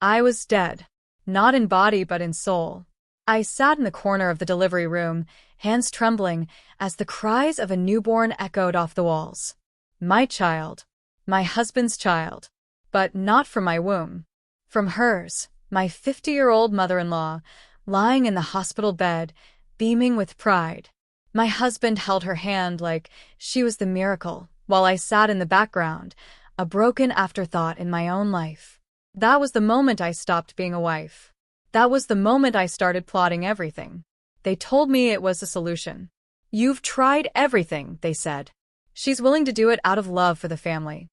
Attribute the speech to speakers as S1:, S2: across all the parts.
S1: I was dead. Not in body but in soul. I sat in the corner of the delivery room, hands trembling, as the cries of a newborn echoed off the walls. My child. My husband's child. But not from my womb. From hers, my 50-year-old mother-in-law, lying in the hospital bed, beaming with pride. My husband held her hand like she was the miracle, while I sat in the background, a broken afterthought in my own life. That was the moment I stopped being a wife. That was the moment I started plotting everything. They told me it was a solution. You've tried everything, they said. She's willing to do it out of love for the family.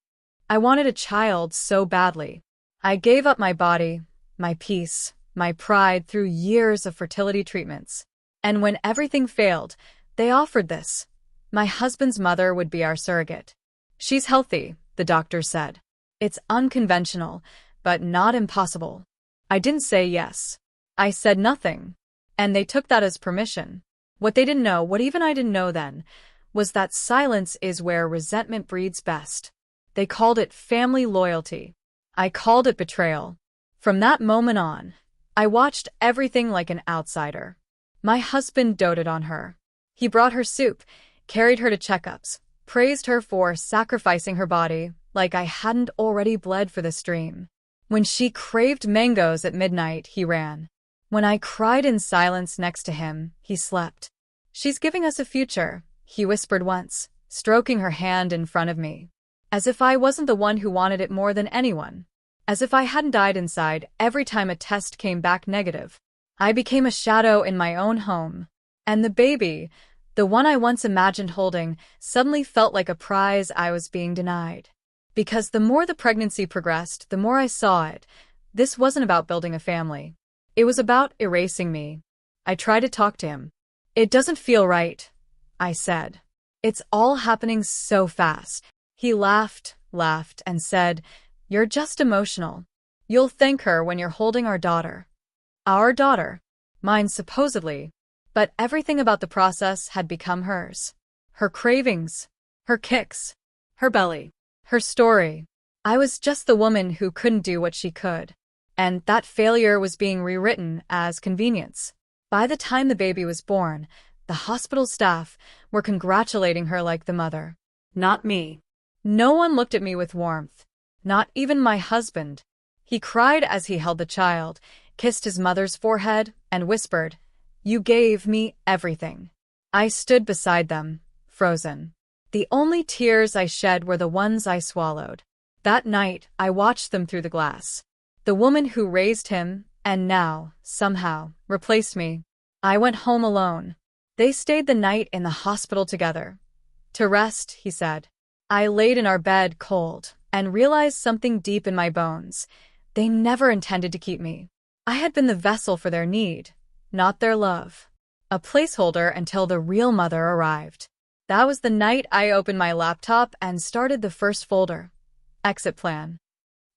S1: I wanted a child so badly. I gave up my body, my peace, my pride through years of fertility treatments. And when everything failed, they offered this. My husband's mother would be our surrogate. She's healthy, the doctor said. It's unconventional, but not impossible. I didn't say yes. I said nothing. And they took that as permission. What they didn't know, what even I didn't know then, was that silence is where resentment breeds best. They called it family loyalty. I called it betrayal. From that moment on, I watched everything like an outsider. My husband doted on her. He brought her soup, carried her to checkups, praised her for sacrificing her body, like I hadn't already bled for this dream. When she craved mangoes at midnight, he ran. When I cried in silence next to him, he slept. She's giving us a future, he whispered once, stroking her hand in front of me. As if I wasn't the one who wanted it more than anyone. As if I hadn't died inside every time a test came back negative. I became a shadow in my own home. And the baby, the one I once imagined holding, suddenly felt like a prize I was being denied. Because the more the pregnancy progressed, the more I saw it. This wasn't about building a family. It was about erasing me. I tried to talk to him. It doesn't feel right, I said. It's all happening so fast. He laughed, and said, You're just emotional. You'll thank her when you're holding our daughter. Our daughter. Mine supposedly. But everything about the process had become hers. Her cravings. Her kicks. Her belly. Her story. I was just the woman who couldn't do what she could. And that failure was being rewritten as convenience. By the time the baby was born, the hospital staff were congratulating her like the mother. Not me. No one looked at me with warmth. Not even my husband. He cried as he held the child, kissed his mother's forehead, and whispered, You gave me everything. I stood beside them, frozen. The only tears I shed were the ones I swallowed. That night, I watched them through the glass. The woman who raised him, and now, somehow, replaced me. I went home alone. They stayed the night in the hospital together. To rest, he said. I laid in our bed cold, and realized something deep in my bones. They never intended to keep me. I had been the vessel for their need, not their love. A placeholder until the real mother arrived. That was the night I opened my laptop and started the first folder. Exit plan.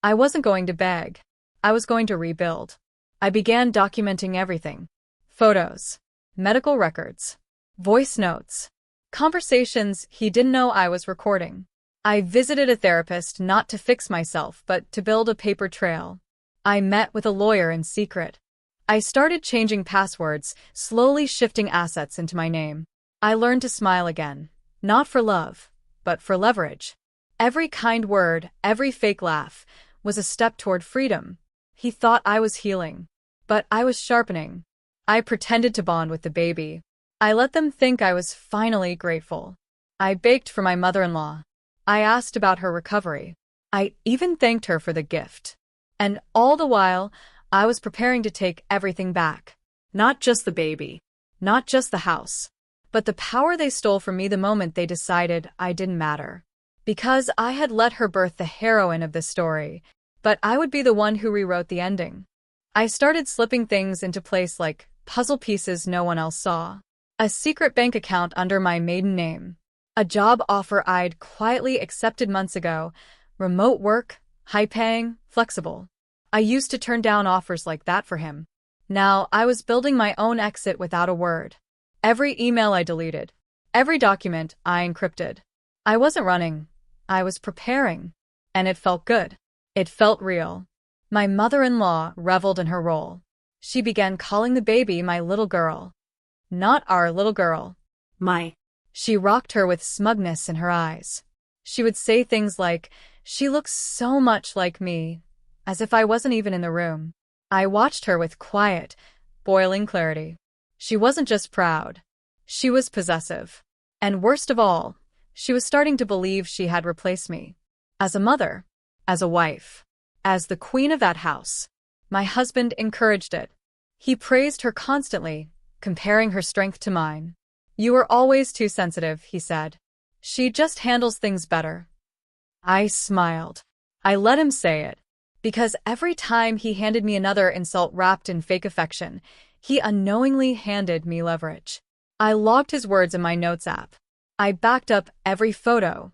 S1: I wasn't going to beg. I was going to rebuild. I began documenting everything. Photos. Medical records. Voice notes. Conversations he didn't know I was recording. I visited a therapist not to fix myself but to build a paper trail. I met with a lawyer in secret. I started changing passwords, slowly shifting assets into my name. I learned to smile again. Not for love, but for leverage. Every kind word, every fake laugh, was a step toward freedom. He thought I was healing. But I was sharpening. I pretended to bond with the baby. I let them think I was finally grateful. I baked for my mother-in-law. I asked about her recovery. I even thanked her for the gift. And all the while, I was preparing to take everything back. Not just the baby. Not just the house. But the power they stole from me the moment they decided I didn't matter. Because I had let her birth the heroine of this story, but I would be the one who rewrote the ending. I started slipping things into place like puzzle pieces no one else saw. A secret bank account under my maiden name. A job offer I'd quietly accepted months ago. Remote work, high-paying, flexible. I used to turn down offers like that for him. Now I was building my own exit without a word. Every email I deleted. Every document I encrypted. I wasn't running. I was preparing. And it felt good. It felt real. My mother-in-law reveled in her role. She began calling the baby my little girl. Not our little girl. My. She rocked her with smugness in her eyes. She would say things like, "She looks so much like me," as if I wasn't even in the room. I watched her with quiet, boiling clarity. She wasn't just proud. She was possessive. And worst of all, she was starting to believe she had replaced me. As a mother, as a wife, as the queen of that house. My husband encouraged it. He praised her constantly, comparing her strength to mine. "You are always too sensitive," he said. "She just handles things better." I smiled. I let him say it. Because every time he handed me another insult wrapped in fake affection, he unknowingly handed me leverage. I logged his words in my notes app. I backed up every photo,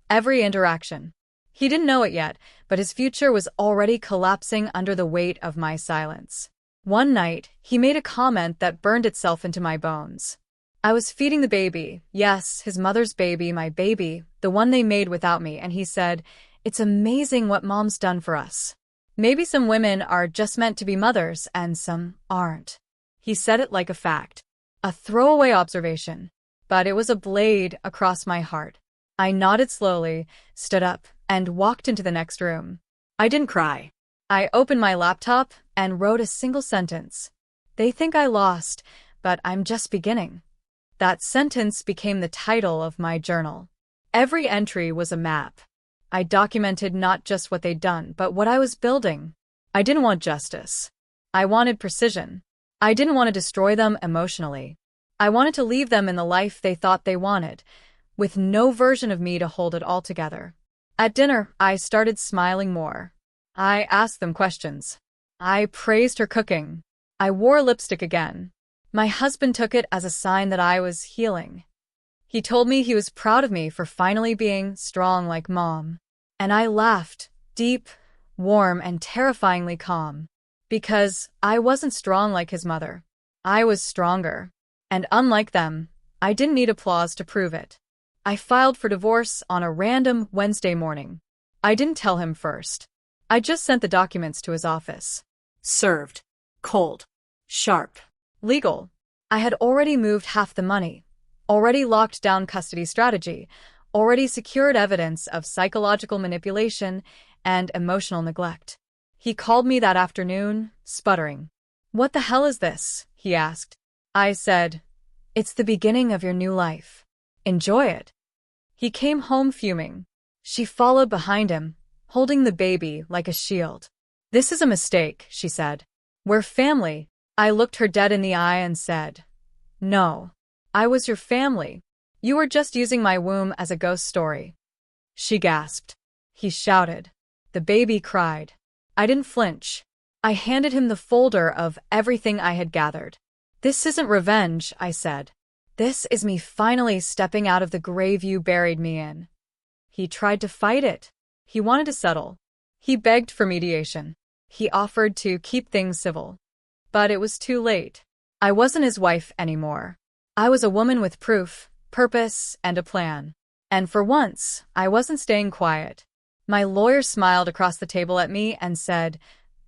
S1: every interaction. He didn't know it yet, but his future was already collapsing under the weight of my silence. One night, he made a comment that burned itself into my bones. I was feeding the baby, yes, his mother's baby, my baby, the one they made without me, and he said, "It's amazing what mom's done for us. Maybe some women are just meant to be mothers and some aren't." He said it like a fact, a throwaway observation, but it was a blade across my heart. I nodded slowly, stood up, and walked into the next room. I didn't cry. I opened my laptop and wrote a single sentence. "They think I lost, but I'm just beginning." That sentence became the title of my journal. Every entry was a map. I documented not just what they'd done, but what I was building. I didn't want justice. I wanted precision. I didn't want to destroy them emotionally. I wanted to leave them in the life they thought they wanted, with no version of me to hold it all together. At dinner, I started smiling more. I asked them questions. I praised her cooking. I wore lipstick again. My husband took it as a sign that I was healing. He told me he was proud of me for finally being strong like mom. And I laughed, deep, warm, and terrifyingly calm. Because I wasn't strong like his mother. I was stronger. And unlike them, I didn't need applause to prove it. I filed for divorce on a random Wednesday morning. I didn't tell him first. I just sent the documents to his office. Served. Cold. Sharp. Legal. I had already moved half the money, already locked down custody strategy, already secured evidence of psychological manipulation and emotional neglect. He called me that afternoon, sputtering. "What the hell is this?" he asked. I said, "It's the beginning of your new life. Enjoy it." He came home fuming. She followed behind him, holding the baby like a shield. "This is a mistake," she said. "We're family." I looked her dead in the eye and said, "No. I was your family. You were just using my womb as a ghost story." She gasped. He shouted. The baby cried. I didn't flinch. I handed him the folder of everything I had gathered. "This isn't revenge," I said. "This is me finally stepping out of the grave you buried me in." He tried to fight it. He wanted to settle. He begged for mediation. He offered to keep things civil. But it was too late. I wasn't his wife anymore. I was a woman with proof, purpose, and a plan. And for once, I wasn't staying quiet. My lawyer smiled across the table at me and said,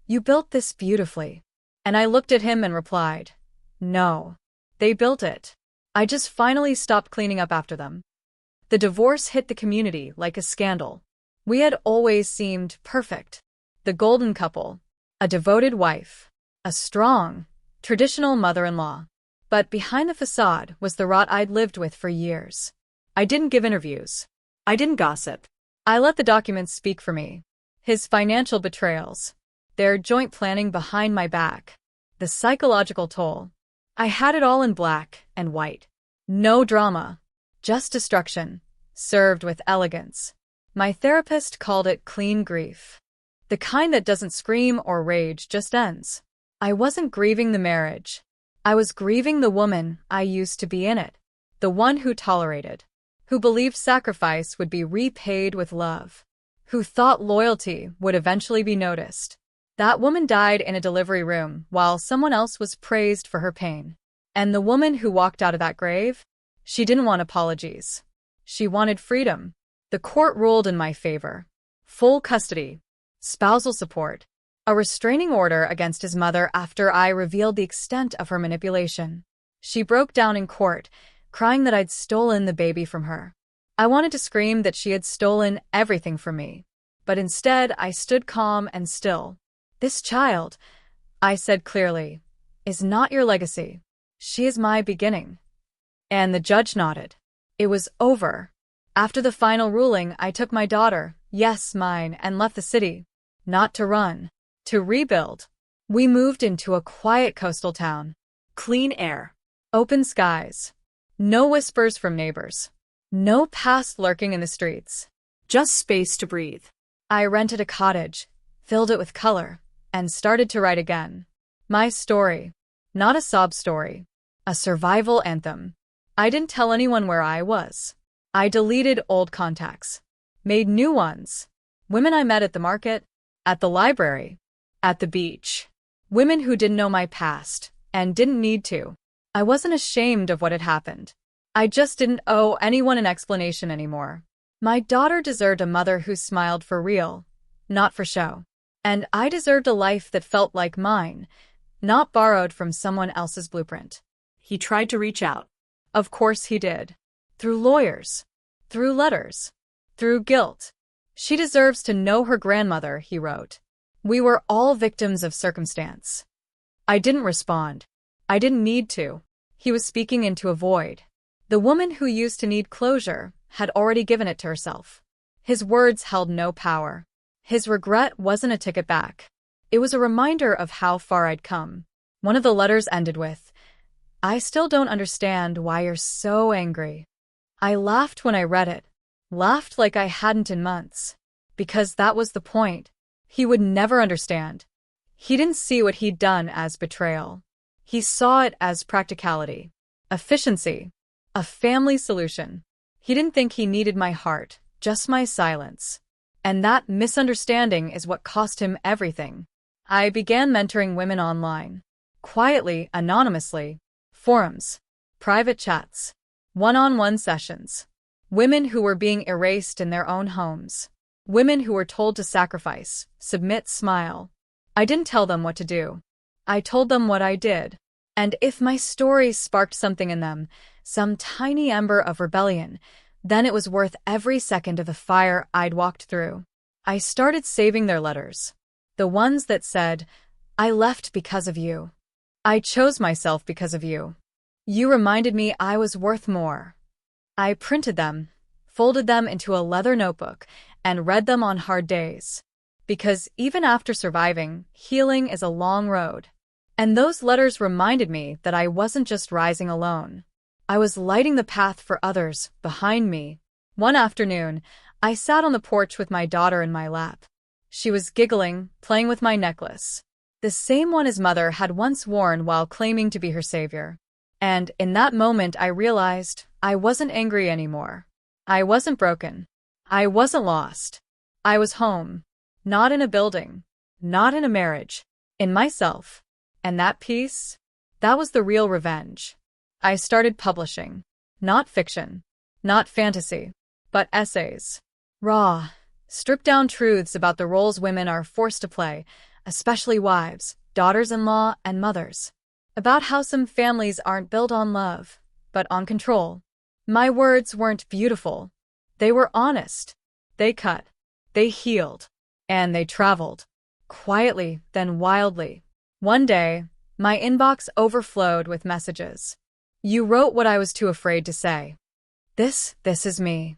S1: "You built this beautifully." And I looked at him and replied, "No. They built it. I just finally stopped cleaning up after them." The divorce hit the community like a scandal. We had always seemed perfect. The golden couple. A devoted wife. A strong, traditional mother-in-law. But behind the facade was the rot I'd lived with for years. I didn't give interviews. I didn't gossip. I let the documents speak for me. His financial betrayals. Their joint planning behind my back. The psychological toll. I had it all in black and white. No drama. Just destruction. Served with elegance. My therapist called it clean grief. The kind that doesn't scream or rage, just ends. I wasn't grieving the marriage. I was grieving the woman I used to be in it. The one who tolerated. Who believed sacrifice would be repaid with love. Who thought loyalty would eventually be noticed. That woman died in a delivery room while someone else was praised for her pain. And the woman who walked out of that grave? She didn't want apologies. She wanted freedom. The court ruled in my favor. Full custody. Spousal support. A restraining order against his mother after I revealed the extent of her manipulation. She broke down in court, crying that I'd stolen the baby from her. I wanted to scream that she had stolen everything from me. But instead, I stood calm and still. "This child," I said clearly, "is not your legacy. She is my beginning." And the judge nodded. It was over. After the final ruling, I took my daughter, yes, mine, and left the city. Not to run. To rebuild. We moved into a quiet coastal town. Clean air. Open skies. No whispers from neighbors. No past lurking in the streets. Just space to breathe. I rented a cottage, filled it with color, and started to write again. My story. Not a sob story. A survival anthem. I didn't tell anyone where I was. I deleted old contacts. Made new ones. Women I met at the market, at the library, at the beach. Women who didn't know my past, and didn't need to. I wasn't ashamed of what had happened. I just didn't owe anyone an explanation anymore. My daughter deserved a mother who smiled for real, not for show. And I deserved a life that felt like mine, not borrowed from someone else's blueprint.
S2: He tried to reach out.
S1: Of course he did. Through lawyers. Through letters. Through guilt. She deserves to know her grandmother, he wrote. We were all victims of circumstance. I didn't respond. I didn't need to. He was speaking into a void. The woman who used to need closure had already given it to herself. His words held no power. His regret wasn't a ticket back. It was a reminder of how far I'd come. One of the letters ended with, "I still don't understand why you're so angry." I laughed when I read it. Laughed like I hadn't in months. Because that was the point. He would never understand. He didn't see what he'd done as betrayal. He saw it as practicality. Efficiency. A family solution. He didn't think he needed my heart, just my silence. And that misunderstanding is what cost him everything. I began mentoring women online. Quietly, anonymously. Forums. Private chats. One-on-one sessions. Women who were being erased in their own homes. Women who were told to sacrifice, submit, smile. I didn't tell them what to do. I told them what I did. And if my story sparked something in them, some tiny ember of rebellion, then it was worth every second of the fire I'd walked through. I started saving their letters. The ones that said, "I left because of you. I chose myself because of you. You reminded me I was worth more." I printed them, folded them into a leather notebook, and read them on hard days. Because even after surviving, healing is a long road. And those letters reminded me that I wasn't just rising alone. I was lighting the path for others behind me. One afternoon, I sat on the porch with my daughter in my lap. She was giggling, playing with my necklace. The same one his mother had once worn while claiming to be her savior. And in that moment I realized I wasn't angry anymore. I wasn't broken. I wasn't lost. I was home. Not in a building. Not in a marriage. In myself. And that peace? That was the real revenge. I started publishing. Not fiction. Not fantasy. But essays. Raw, stripped-down truths about the roles women are forced to play, especially wives, daughters-in-law, and mothers. About how some families aren't built on love, but on control. My words weren't beautiful. They were honest. They cut. They healed. And they traveled. Quietly, then wildly. One day, my inbox overflowed with messages. You wrote what I was too afraid to say. This is me.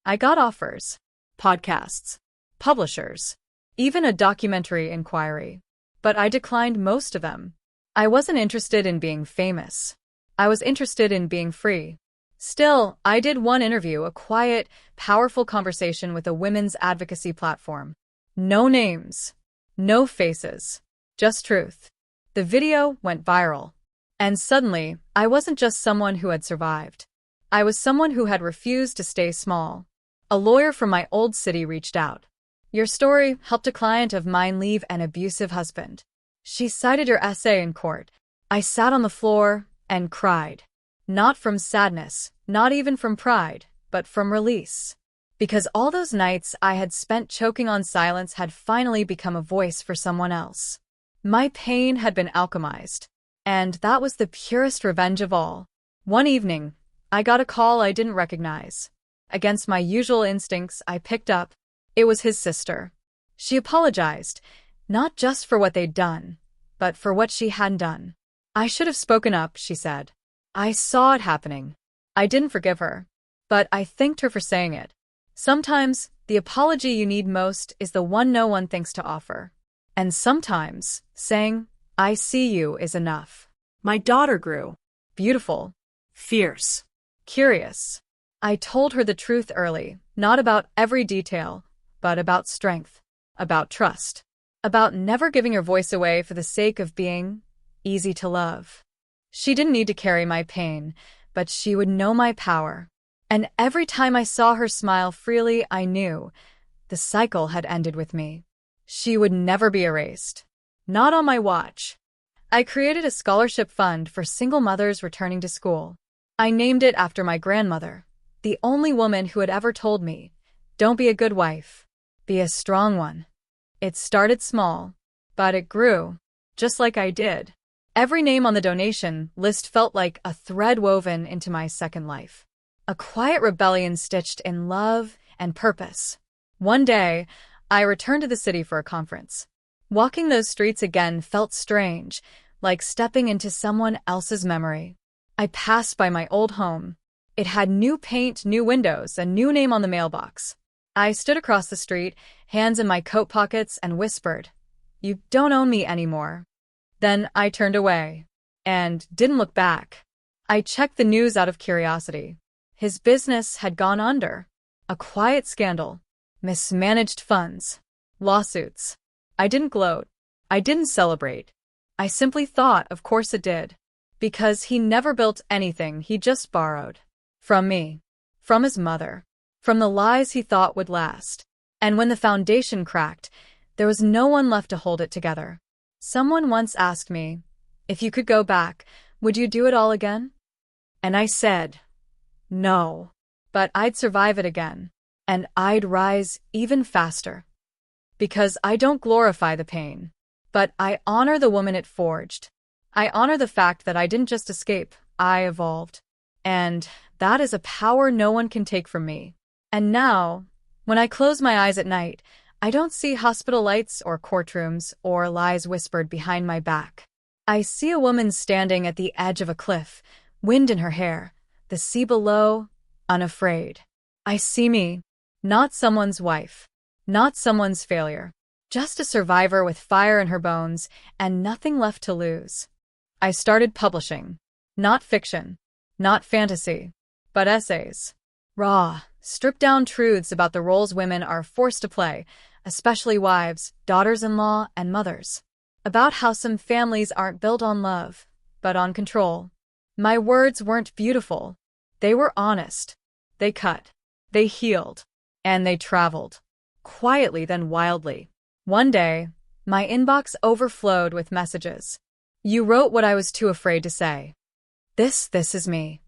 S1: I got offers. Podcasts. Publishers. Even a documentary inquiry. But I declined most of them. I wasn't interested in being famous. I was interested in being free. Still, I did one interview, a quiet, powerful conversation with a women's advocacy platform. No names. No faces. Just truth. The video went viral. And suddenly, I wasn't just someone who had survived. I was someone who had refused to stay small. A lawyer from my old city reached out. Your story helped a client of mine leave an abusive husband. She cited your essay in court. I sat on the floor and cried. Not from sadness, not even from pride, but from release. Because all those nights I had spent choking on silence had finally become a voice for someone else. My pain had been alchemized, and that was the purest revenge of all. One evening, I got a call I didn't recognize. Against my usual instincts, I picked up. It was his sister. She apologized, not just for what they'd done, but for what she hadn't done. I should have spoken up, she said. I saw it happening. I didn't forgive her, but I thanked her for saying it. Sometimes, the apology you need most is the one no one thinks to offer. And sometimes, saying, I see you is enough.
S2: My daughter grew.
S1: Beautiful.
S2: Fierce.
S1: Curious. I told her the truth early, not about every detail, but about strength, about trust, about never giving her voice away for the sake of being easy to love. She didn't need to carry my pain, but she would know my power. And every time I saw her smile freely, I knew the cycle had ended with me. She would never be erased. Not on my watch. I created a scholarship fund for single mothers returning to school. I named it after my grandmother, the only woman who had ever told me, don't be a good wife, be a strong one. It started small, but it grew, just like I did. Every name on the donation list felt like a thread woven into my second life. A quiet rebellion stitched in love and purpose. One day, I returned to the city for a conference. Walking those streets again felt strange, like stepping into someone else's memory. I passed by my old home. It had new paint, new windows, a new name on the mailbox. I stood across the street, hands in my coat pockets, and whispered, "You don't own me anymore." Then I turned away and didn't look back. I checked the news out of curiosity. His business had gone under. A quiet scandal. Mismanaged funds. Lawsuits. I didn't gloat. I didn't celebrate. I simply thought, of course it did. Because he never built anything, he just borrowed. From me. From his mother. From the lies he thought would last. And when the foundation cracked, there was no one left to hold it together. Someone once asked me, if you could go back, would you do it all again? And I said, no. But I'd survive it again. And I'd rise even faster. Because I don't glorify the pain. But I honor the woman it forged. I honor the fact that I didn't just escape, I evolved. And that is a power no one can take from me. And now, when I close my eyes at night, I don't see hospital lights or courtrooms or lies whispered behind my back. I see a woman standing at the edge of a cliff, wind in her hair, the sea below, unafraid. I see me, not someone's wife, not someone's failure, just a survivor with fire in her bones and nothing left to lose. I started publishing. Not fiction, not fantasy, but essays. Raw, stripped-down truths about the roles women are forced to play, especially wives, daughters-in-law, and mothers. About how some families aren't built on love, but on control. My words weren't beautiful. They were honest. They cut. They healed. And they traveled. Quietly, then wildly. One day, my inbox overflowed with messages. You wrote what I was too afraid to say. This is me.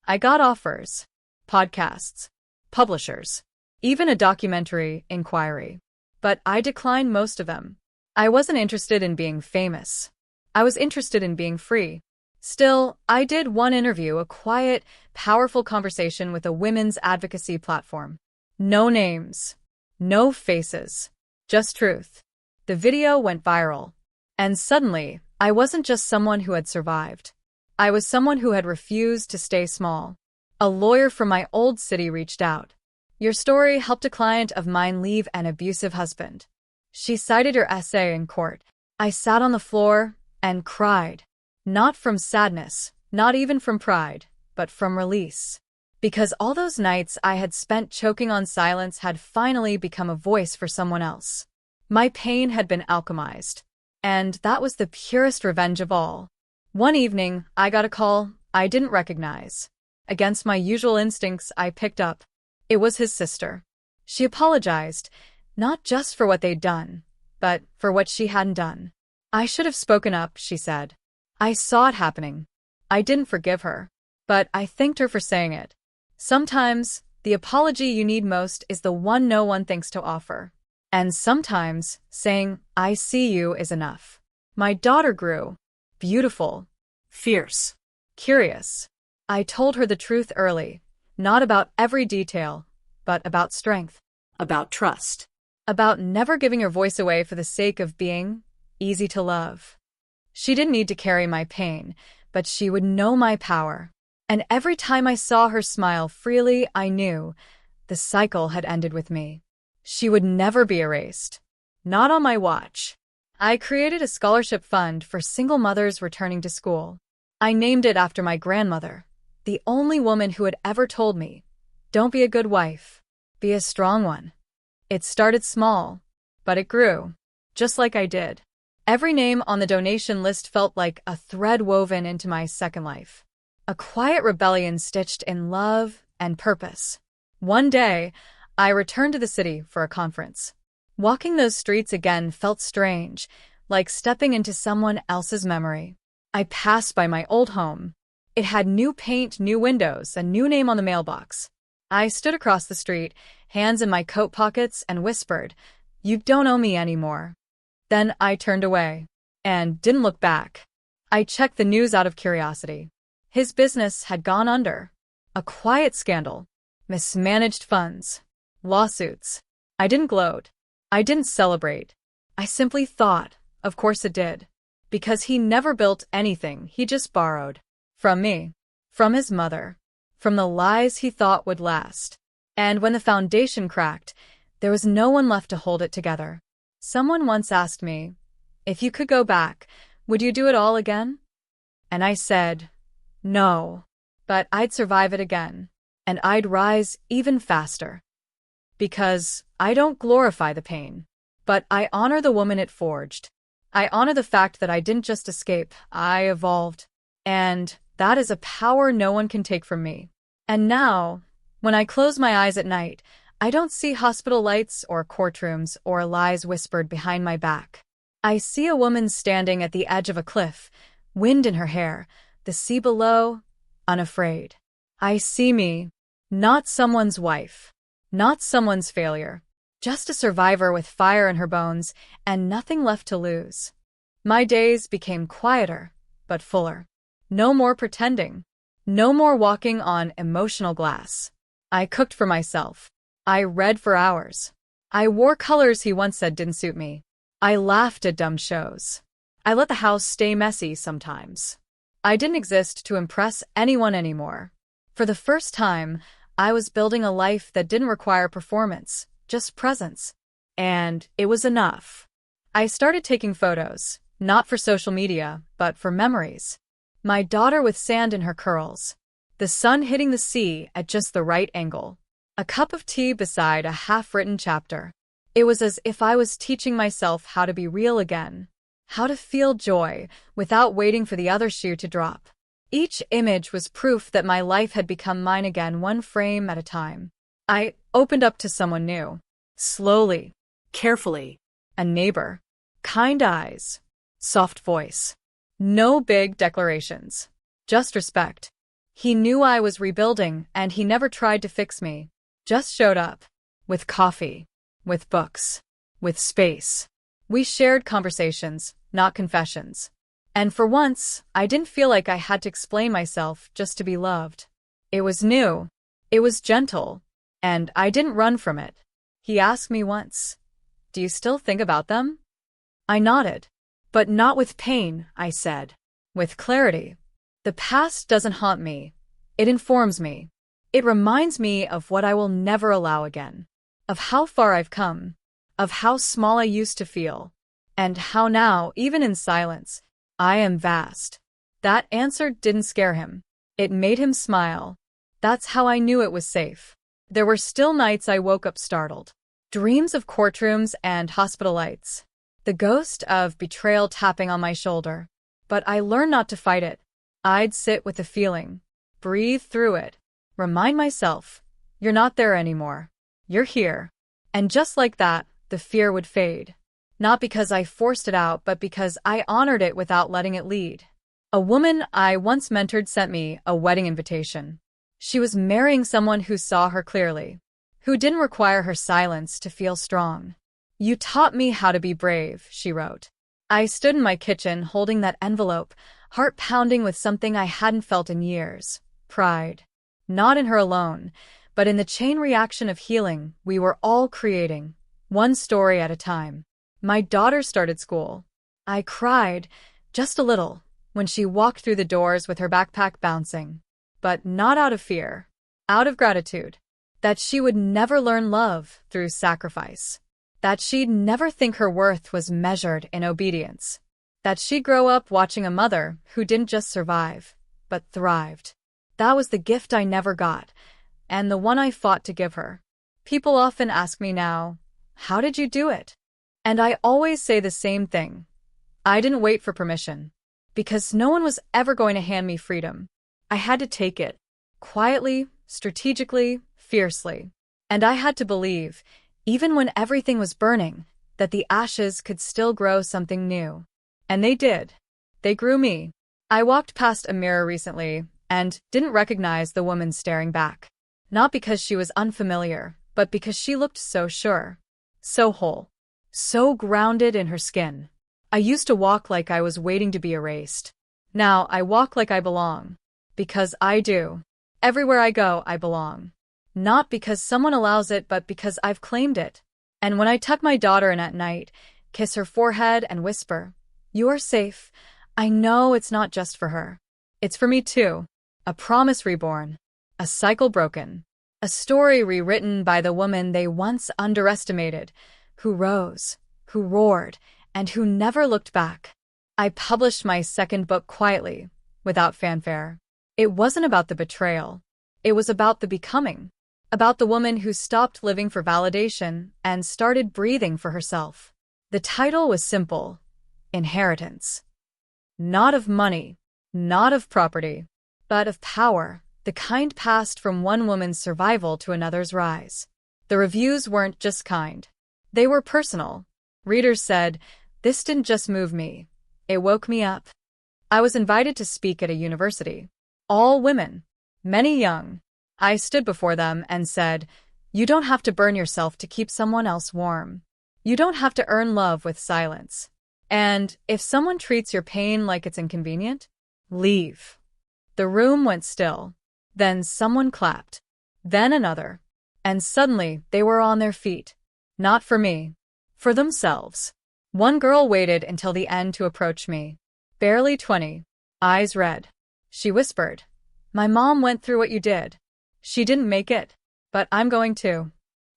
S1: I got offers. Podcasts. Publishers. Even a documentary inquiry. But I declined most of them. I wasn't interested in being famous. I was interested in being free. Still, I did one interview, a quiet, powerful conversation with a women's advocacy platform. No names. No faces. Just truth. The video went viral. And suddenly, I wasn't just someone who had survived. I was someone who had refused to stay small. A lawyer from my old city reached out. Your story helped a client of mine leave an abusive husband. She cited your essay in court. I sat on the floor and cried. Not from sadness, not even from pride, but from release. Because all those nights I had spent choking on silence had finally become a voice for someone else. My pain had been alchemized. And that was the purest revenge of all. One evening, I got a call I didn't recognize. Against my usual instincts, I picked up. It was his sister. She apologized, not just for what they'd done, but for what she hadn't done. I should have spoken up, she said. I saw it happening. I didn't forgive her, but I thanked her for saying it. Sometimes, The apology you need most is the one no one thinks to offer. And sometimes, saying, I see you is enough. My daughter grew. Beautiful.
S2: Fierce.
S1: Curious. I told her the truth early, not about every detail, but about strength.
S2: About trust.
S1: About never giving your voice away for the sake of being easy to love. She didn't need to carry my pain, but she would know my power. And every time I saw her smile freely, I knew the cycle had ended with me. She would never be erased. Not on my watch. I created a scholarship fund for single mothers returning to school. I named it after my grandmother, the only woman who had ever told me, don't be a good wife, be a strong one. It started small, but it grew, just like I did. Every name on the donation list felt like a thread woven into my second life. A quiet rebellion stitched in love and purpose. One day, I returned to the city for a conference. Walking those streets again felt strange, like stepping into someone else's memory. I passed by my old home. It had new paint, new windows, a new name on the mailbox. I stood across the street, hands in my coat pockets, and whispered, "You don't owe me anymore." Then I turned away and didn't look back. I checked the news out of curiosity. His business had gone under. A quiet scandal. Mismanaged funds. Lawsuits. I didn't gloat. I didn't celebrate. I simply thought, of course it did. Because he never built anything, he just borrowed. From me. From his mother. From the lies he thought would last. And when the foundation cracked, there was no one left to hold it together. Someone once asked me, if you could go back, would you do it all again? And I said, no. But I'd survive it again. And I'd rise even faster. Because I don't glorify the pain, but I honor the woman it forged. I honor the fact that I didn't just escape, I evolved. And that is a power no one can take from me. And now, when I close my eyes at night, I don't see hospital lights or courtrooms or lies whispered behind my back. I see a woman standing at the edge of a cliff, wind in her hair, the sea below, unafraid. I see me, not someone's wife, not someone's failure, just a survivor with fire in her bones and nothing left to lose. My days became quieter, but fuller. No more pretending. No more walking on emotional glass. I cooked for myself. I read for hours. I wore colors he once said didn't suit me. I laughed at dumb shows. I let the house stay messy sometimes. I didn't exist to impress anyone anymore. For the first time, I was building a life that didn't require performance, just presence. And it was enough. I started taking photos, not for social media, but for memories. My daughter with sand in her curls. The sun hitting the sea at just the right angle. A cup of tea beside a half-written chapter. It was as if I was teaching myself how to be real again. How to feel joy without waiting for the other shoe to drop. Each image was proof that my life had become mine again, one frame at a time. I opened up to someone new. Slowly.
S2: Carefully.
S1: A neighbor. Kind eyes. Soft voice. No big declarations. Just respect. He knew I was rebuilding, and he never tried to fix me. Just showed up. With coffee. With books. With space. We shared conversations, not confessions. And for once, I didn't feel like I had to explain myself just to be loved. It was new. It was gentle. And I didn't run from it. He asked me once, "Do you still think about them?" I nodded. "But not with pain," I said. "With clarity. The past doesn't haunt me. It informs me. It reminds me of what I will never allow again. Of how far I've come. Of how small I used to feel. And how now, even in silence, I am vast." That answer didn't scare him. It made him smile. That's how I knew it was safe. There were still nights I woke up startled. Dreams of courtrooms and hospital lights. The ghost of betrayal tapping on my shoulder. But I learned not to fight it. I'd sit with the feeling. Breathe through it. Remind myself, you're not there anymore. You're here. And just like that, the fear would fade. Not because I forced it out, but because I honored it without letting it lead. A woman I once mentored sent me a wedding invitation. She was marrying someone who saw her clearly, who didn't require her silence to feel strong. "You taught me how to be brave," she wrote. I stood in my kitchen holding that envelope, heart pounding with something I hadn't felt in years: pride. Not in her alone, but in the chain reaction of healing we were all creating, one story at a time. My daughter started school. I cried, just a little, when she walked through the doors with her backpack bouncing. But not out of fear. Out of gratitude. That she would never learn love through sacrifice. That she'd never think her worth was measured in obedience. That she'd grow up watching a mother who didn't just survive, but thrived. That was the gift I never got, and the one I fought to give her. People often ask me now, "How did you do it?" And I always say the same thing. I didn't wait for permission. Because no one was ever going to hand me freedom. I had to take it. Quietly, strategically, fiercely. And I had to believe, even when everything was burning, that the ashes could still grow something new. And they did. They grew me. I walked past a mirror recently and didn't recognize the woman staring back. Not because she was unfamiliar, but because she looked so sure. So whole. So grounded in her skin. I used to walk like I was waiting to be erased. Now I walk like I belong. Because I do. Everywhere I go, I belong. Not because someone allows it, but because I've claimed it. And when I tuck my daughter in at night, kiss her forehead and whisper, "You are safe," I know it's not just for her. It's for me too. A promise reborn. A cycle broken. A story rewritten by the woman they once underestimated, who rose, who roared, and who never looked back. I published my second book quietly, without fanfare. It wasn't about the betrayal. It was about the becoming. About the woman who stopped living for validation and started breathing for herself. The title was simple: Inheritance. Not of money, not of property, but of power, the kind passed from one woman's survival to another's rise. The reviews weren't just kind. They were personal. Readers said, "This didn't just move me. It woke me up." I was invited to speak at a university. All women. Many young. I stood before them and said, "You don't have to burn yourself to keep someone else warm. You don't have to earn love with silence. And if someone treats your pain like it's inconvenient, leave." The room went still. Then someone clapped. Then another. And suddenly they were on their feet. Not for me. For themselves. One girl waited until the end to approach me. Barely 20. Eyes red. She whispered, "My mom went through what you did. She didn't make it. But I'm going to."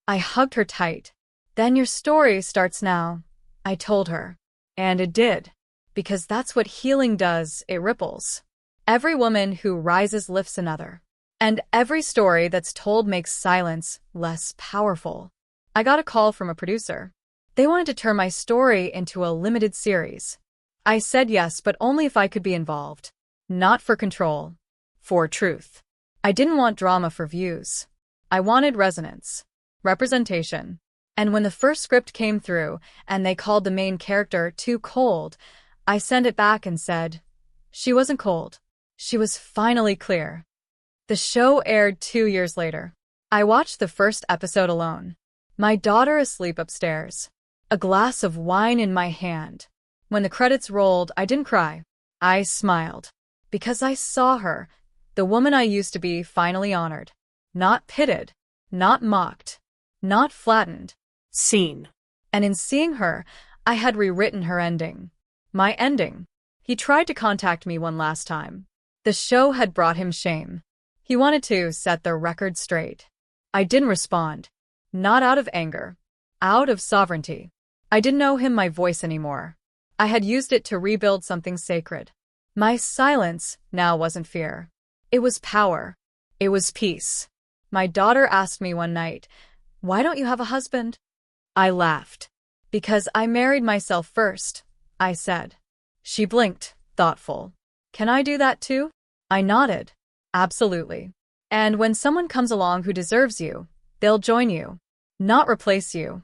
S1: I hugged her tight. "Then your story starts now," I told her. And it did. Because that's what healing does, it ripples. Every woman who rises lifts another. And every story that's told makes silence less powerful. I got a call from a producer. They wanted to turn my story into a limited series. I said yes, but only if I could be involved. Not for control. For truth. I didn't want drama for views. I wanted resonance. Representation. And when the first script came through, and they called the main character too cold, I sent it back and said, "She wasn't cold. She was finally clear." The show aired 2 years later. I watched the first episode alone. My daughter asleep upstairs. A glass of wine in my hand. When the credits rolled, I didn't cry. I smiled. Because I saw her, the woman I used to be, finally honored. Not pitted. Not mocked. Not flattened.
S2: Seen.
S1: And in seeing her, I had rewritten her ending. My ending. He tried to contact me one last time. The show had brought him shame. He wanted to set the record straight. I didn't respond. Not out of anger. Out of sovereignty. I didn't owe him my voice anymore. I had used it to rebuild something sacred. My silence now wasn't fear. It was power. It was peace. My daughter asked me one night, "Why don't you have a husband?" I laughed. "Because I married myself first," I said. She blinked, thoughtful. "Can I do that too?" I nodded. "Absolutely. And when someone comes along who deserves you, they'll join you, not replace you."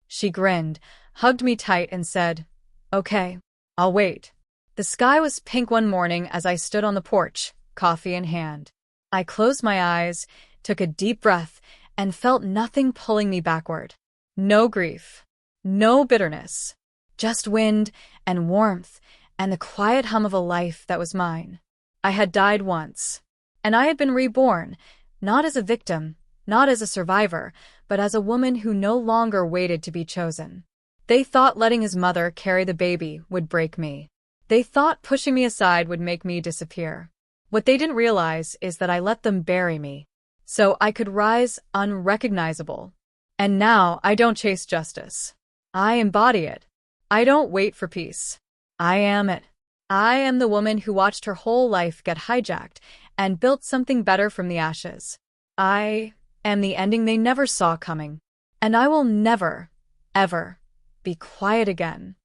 S1: She grinned, hugged me tight and said, "Okay, I'll wait." The sky was pink one morning as I stood on the porch, coffee in hand. I closed my eyes, took a deep breath, and felt nothing pulling me backward. No grief. No bitterness. Just wind and warmth and the quiet hum of a life that was mine. I had died once, and I had been reborn, not as a victim, not as a survivor, but as a woman who no longer waited to be chosen. They thought letting his mother carry the baby would break me. They thought pushing me aside would make me disappear. What they didn't realize is that I let them bury me, so I could rise unrecognizable. And now I don't chase justice. I embody it. I don't wait for peace. I am it. I am the woman who watched her whole life get hijacked and built something better from the ashes. I am the ending they never saw coming. And I will never, ever be quiet again.